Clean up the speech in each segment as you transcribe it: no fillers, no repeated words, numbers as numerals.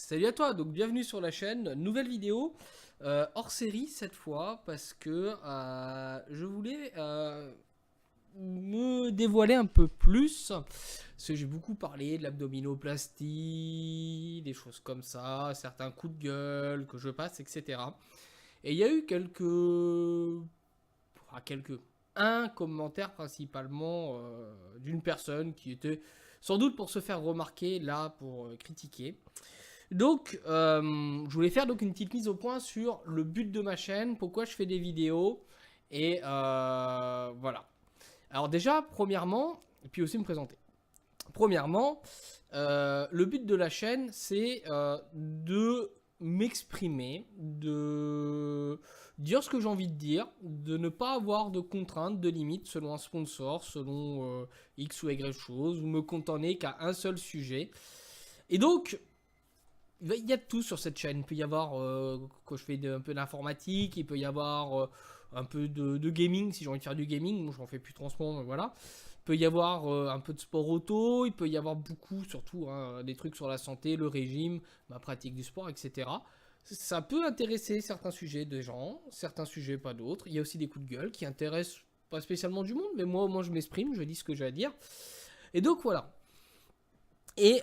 Salut à toi, donc bienvenue sur la chaîne, nouvelle vidéo, hors série cette fois, parce que je voulais me dévoiler un peu plus, parce que j'ai beaucoup parlé de l'abdominoplastie, des choses comme ça, certains coups de gueule que je passe, etc. Et il y a eu un commentaire principalement d'une personne qui était sans doute pour se faire remarquer, là pour critiquer. Donc, je voulais faire donc une petite mise au point sur le but de ma chaîne, pourquoi je fais des vidéos, et voilà. Alors déjà, premièrement, et puis aussi me présenter. Premièrement, le but de la chaîne, c'est de m'exprimer, de dire ce que j'ai envie de dire, de ne pas avoir de contraintes, de limites selon un sponsor, selon X ou Y chose, ou me contenter qu'à un seul sujet. Et donc, il y a de tout sur cette chaîne. Il peut y avoir, quand je fais un peu d'informatique, il peut y avoir un peu de gaming, si j'ai envie de faire du gaming. Moi, je n'en fais plus trop en ce moment, mais voilà. Il peut y avoir un peu de sport auto, il peut y avoir beaucoup, surtout, hein, des trucs sur la santé, le régime, ma pratique du sport, etc. Ça peut intéresser certains sujets de gens, certains sujets pas d'autres. Il y a aussi des coups de gueule qui intéressent pas spécialement du monde, mais moi, au moins, je m'exprime, je dis ce que j'ai à dire. Et donc, voilà. Et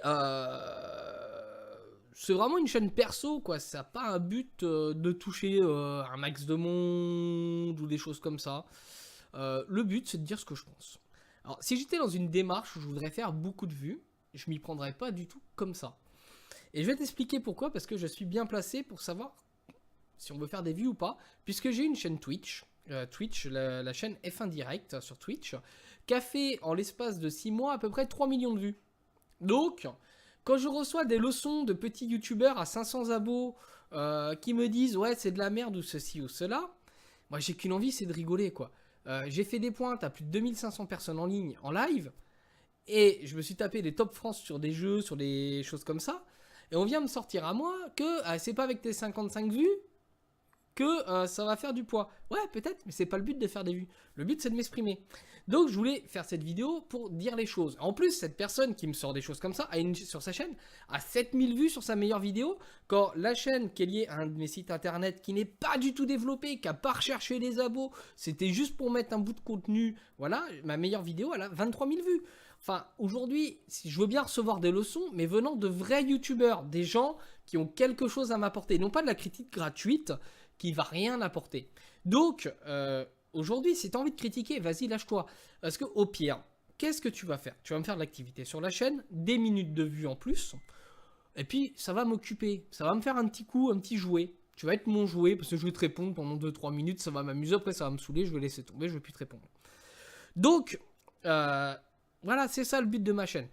c'est vraiment une chaîne perso, quoi. Ça n'a pas un but de toucher un max de monde ou des choses comme ça. Le but, c'est de dire ce que je pense. Alors, si j'étais dans une démarche où je voudrais faire beaucoup de vues, je m'y prendrais pas du tout comme ça. Et je vais t'expliquer pourquoi, parce que je suis bien placé pour savoir si on veut faire des vues ou pas, puisque j'ai une chaîne Twitch, la chaîne F1 Direct sur Twitch, qui a fait en l'espace de 6 mois à peu près 3 millions de vues. Donc, quand je reçois des leçons de petits youtubeurs à 500 abos qui me disent ouais c'est de la merde ou ceci ou cela, moi j'ai qu'une envie, c'est de rigoler quoi. J'ai fait des pointes à plus de 2500 personnes en ligne, en live, et je me suis tapé des top France sur des jeux, sur des choses comme ça, et on vient me sortir à moi que c'est pas avec tes 55 vues que ça va faire du poids. Ouais, peut-être, mais c'est pas le but de faire des vues. Le but, c'est de m'exprimer. Donc, je voulais faire cette vidéo pour dire les choses. En plus, cette personne qui me sort des choses comme ça, sur sa chaîne, a 7000 vues sur sa meilleure vidéo, quand la chaîne qui est liée à un de mes sites internet qui n'est pas du tout développé, qui a pas recherché les abos, c'était juste pour mettre un bout de contenu, voilà, ma meilleure vidéo, elle a 23 000 vues. Enfin, aujourd'hui, si je veux bien recevoir des leçons, mais venant de vrais youtubeurs, des gens qui ont quelque chose à m'apporter, non pas de la critique gratuite, qui va rien apporter. Donc, aujourd'hui, si tu as envie de critiquer, vas-y, lâche-toi. Parce que au pire, qu'est-ce que tu vas faire? Tu vas me faire de l'activité sur la chaîne, des minutes de vue en plus, et puis ça va m'occuper. Ça va me faire un petit coup, un petit jouet. Tu vas être mon jouet, parce que je vais te répondre pendant 2-3 minutes, ça va m'amuser, après ça va me saouler, je vais laisser tomber, je vais plus te répondre. Donc, voilà, c'est ça le but de ma chaîne.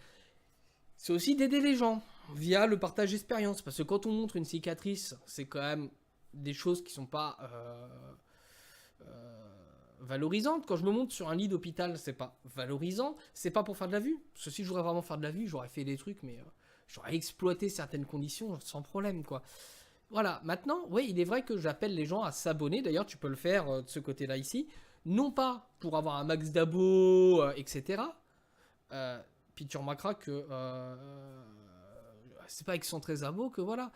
C'est aussi d'aider les gens via le partage d'expérience, parce que quand on montre une cicatrice, c'est quand même des choses qui sont pas valorisantes. Quand je me montre sur un lit d'hôpital, c'est pas valorisant. C'est pas pour faire de la vue. Parce que si je voudrais vraiment faire de la vue, j'aurais fait des trucs, mais j'aurais exploité certaines conditions sans problème, quoi. Voilà. Maintenant, oui, il est vrai que j'appelle les gens à s'abonner. D'ailleurs, tu peux le faire de ce côté-là ici. Non pas pour avoir un max d'abos, etc. Puis tu remarqueras que c'est pas avec 113 abos que voilà.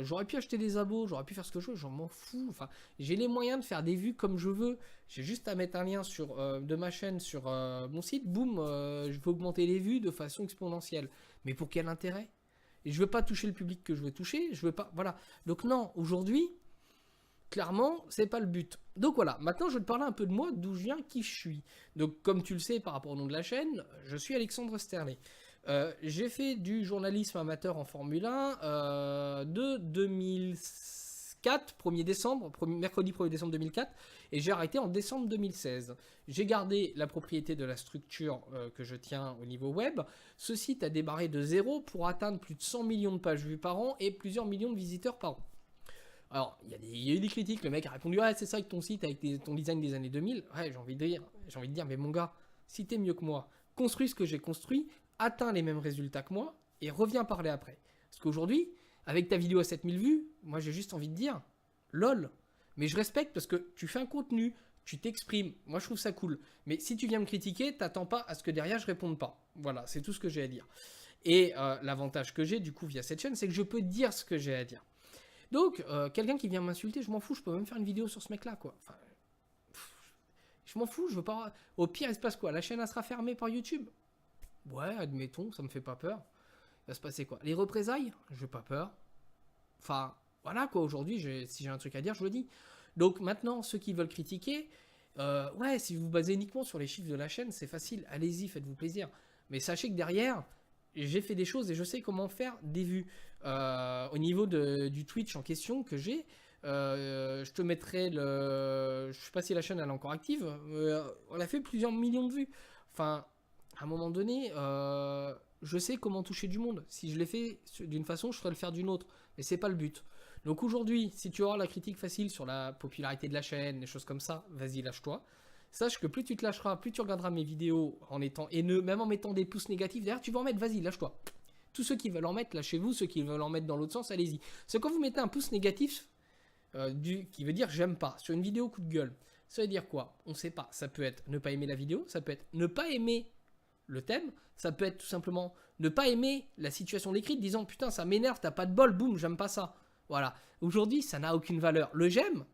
J'aurais pu acheter des abos, j'aurais pu faire ce que je veux, j'en m'en fous. Enfin, j'ai les moyens de faire des vues comme je veux. J'ai juste à mettre un lien de ma chaîne sur mon site, boum, je vais augmenter les vues de façon exponentielle. Mais pour quel intérêt? Et je veux pas toucher le public que je veux toucher, je veux pas. Voilà. Donc non, aujourd'hui, clairement, c'est pas le but. Donc voilà, maintenant je vais te parler un peu de moi, d'où je viens, qui je suis. Donc comme tu le sais par rapport au nom de la chaîne, je suis Alexandre Sterlet. J'ai fait du journalisme amateur en Formule 1 de 2004, 1er décembre, mercredi 1er décembre 2004, et j'ai arrêté en décembre 2016. J'ai gardé la propriété de la structure que je tiens au niveau web. Ce site a démarré de zéro pour atteindre plus de 100 millions de pages vues par an et plusieurs millions de visiteurs par an. Alors, il y a eu des critiques, le mec a répondu « Ah, c'est ça avec ton site, avec ton design des années 2000 ». Ouais, j'ai envie de dire, mais mon gars, si t'es mieux que moi, construis ce que j'ai construit, atteins les mêmes résultats que moi, et reviens parler après. Parce qu'aujourd'hui, avec ta vidéo à 7000 vues, moi j'ai juste envie de dire « LOL ». Mais je respecte parce que tu fais un contenu, tu t'exprimes, moi je trouve ça cool. Mais si tu viens me critiquer, t'attends pas à ce que derrière je réponde pas. Voilà, c'est tout ce que j'ai à dire. Et l'avantage que j'ai du coup via cette chaîne, c'est que je peux dire ce que j'ai à dire. Donc, quelqu'un qui vient m'insulter, je m'en fous, je peux même faire une vidéo sur ce mec-là, quoi. Enfin, je m'en fous, je veux pas... Au pire, il se passe quoi? La chaîne, elle sera fermée par YouTube? Ouais, admettons, ça me fait pas peur. Il va se passer quoi? Les représailles? J'ai pas peur. Enfin, voilà quoi, aujourd'hui, si j'ai un truc à dire, je le dis. Donc maintenant, ceux qui veulent critiquer, ouais, si vous vous basez uniquement sur les chiffres de la chaîne, c'est facile, allez-y, faites-vous plaisir. Mais sachez que derrière, j'ai fait des choses et je sais comment faire des vues. Au niveau du Twitch en question que j'ai, je te mettrai le... Je sais pas si la chaîne elle est encore active, on a fait plusieurs millions de vues. Enfin, à un moment donné, je sais comment toucher du monde. Si je l'ai fait d'une façon, je ferai le faire d'une autre. Mais c'est pas le but. Donc aujourd'hui, si tu auras la critique facile sur la popularité de la chaîne, des choses comme ça, vas-y, lâche-toi. Sache que plus tu te lâcheras, plus tu regarderas mes vidéos en étant haineux, même en mettant des pouces négatifs. D'ailleurs, tu vas en mettre, vas-y, lâche-toi. Tous ceux qui veulent en mettre, lâchez-vous. Ceux qui veulent en mettre dans l'autre sens, allez-y. C'est quand vous mettez un pouce négatif, qui veut dire j'aime pas, sur une vidéo coup de gueule. Ça veut dire quoi? On sait pas. Ça peut être ne pas aimer la vidéo, ça peut être ne pas aimer le thème, ça peut être tout simplement ne pas aimer la situation décrite, disant putain ça m'énerve, t'as pas de bol, boum, j'aime pas ça. Voilà. Aujourd'hui, ça n'a aucune valeur. Le j'aime,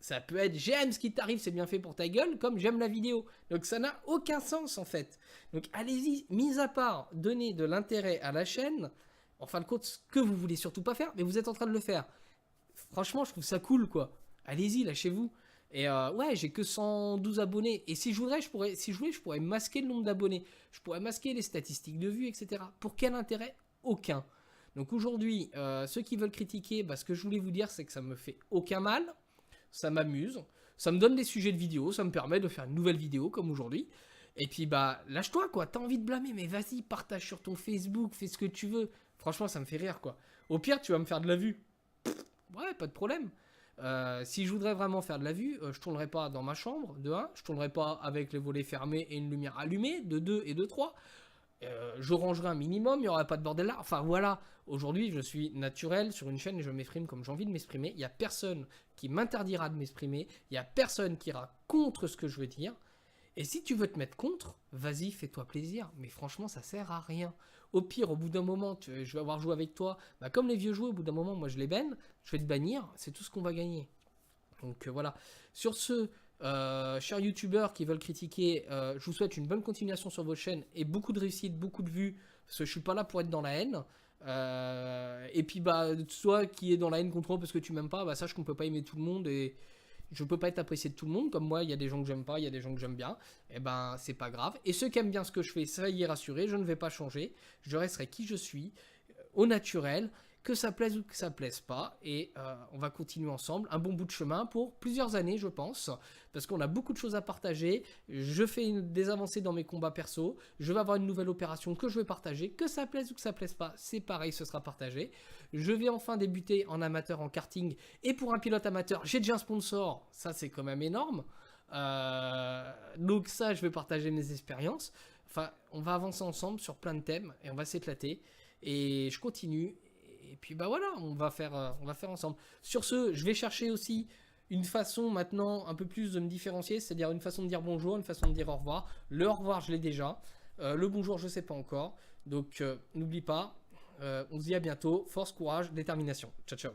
ça peut être j'aime ce qui t'arrive, c'est bien fait pour ta gueule, comme j'aime la vidéo. Donc ça n'a aucun sens en fait. Donc allez-y, mis à part donner de l'intérêt à la chaîne, en fin de compte, ce que vous voulez surtout pas faire, mais vous êtes en train de le faire. Franchement, je trouve ça cool quoi. Allez-y, lâchez-vous. Et ouais, j'ai que 112 abonnés. Et si je voudrais, je pourrais masquer le nombre d'abonnés. Je pourrais masquer les statistiques de vues, etc. Pour quel intérêt? Aucun. Donc aujourd'hui, ceux qui veulent critiquer, ce que je voulais vous dire, c'est que ça me fait aucun mal. Ça m'amuse. Ça me donne des sujets de vidéo. Ça me permet de faire une nouvelle vidéo comme aujourd'hui. Et puis lâche-toi quoi. T'as envie de blâmer, mais vas-y, partage sur ton Facebook, fais ce que tu veux. Franchement, ça me fait rire quoi. Au pire, tu vas me faire de la vue. Ouais, pas de problème. Si je voudrais vraiment faire de la vue, je tournerai pas dans ma chambre, de 1, je tournerai pas avec les volets fermés et une lumière allumée, de 2 et de 3. Je rangerai un minimum, il n'y aura pas de bordel là. Enfin voilà, aujourd'hui je suis naturel sur une chaîne et je m'exprime comme j'ai envie de m'exprimer. Il n'y a personne qui m'interdira de m'exprimer, il n'y a personne qui ira contre ce que je veux dire. Et si tu veux te mettre contre, vas-y, fais-toi plaisir. Mais franchement, ça sert à rien. Au pire, au bout d'un moment, je vais avoir joué avec toi. Comme les vieux joueurs, au bout d'un moment, moi je les banne. Je vais te bannir. C'est tout ce qu'on va gagner. Donc voilà. Sur ce, chers youtubeurs qui veulent critiquer, je vous souhaite une bonne continuation sur votre chaîne et beaucoup de réussite, beaucoup de vues. Parce que je suis pas là pour être dans la haine. Et puis, toi qui est dans la haine contre moi parce que tu m'aimes pas, sache qu'on peut pas aimer tout le monde et je peux pas être apprécié de tout le monde, comme moi, il y a des gens que j'aime pas, il y a des gens que j'aime bien, et c'est pas grave. Et ceux qui aiment bien ce que je fais, ça y est rassuré, je ne vais pas changer, je resterai qui je suis, au naturel, que ça plaise ou que ça plaise pas, et on va continuer ensemble, un bon bout de chemin pour plusieurs années, je pense, parce qu'on a beaucoup de choses à partager, je fais des avancées dans mes combats perso, je vais avoir une nouvelle opération que je vais partager, que ça plaise ou que ça plaise pas, c'est pareil, ce sera partagé. Je vais enfin débuter en amateur en karting, et pour un pilote amateur, j'ai déjà un sponsor, ça c'est quand même énorme, donc ça je vais partager mes expériences, enfin on va avancer ensemble sur plein de thèmes, et on va s'éclater, et je continue. Et puis voilà, on va faire ensemble. Sur ce, je vais chercher aussi une façon maintenant un peu plus de me différencier, c'est-à-dire une façon de dire bonjour, une façon de dire au revoir. Le au revoir, je l'ai déjà. Le bonjour, je sais pas encore. Donc n'oublie pas, on se dit à bientôt. Force, courage, détermination. Ciao, ciao.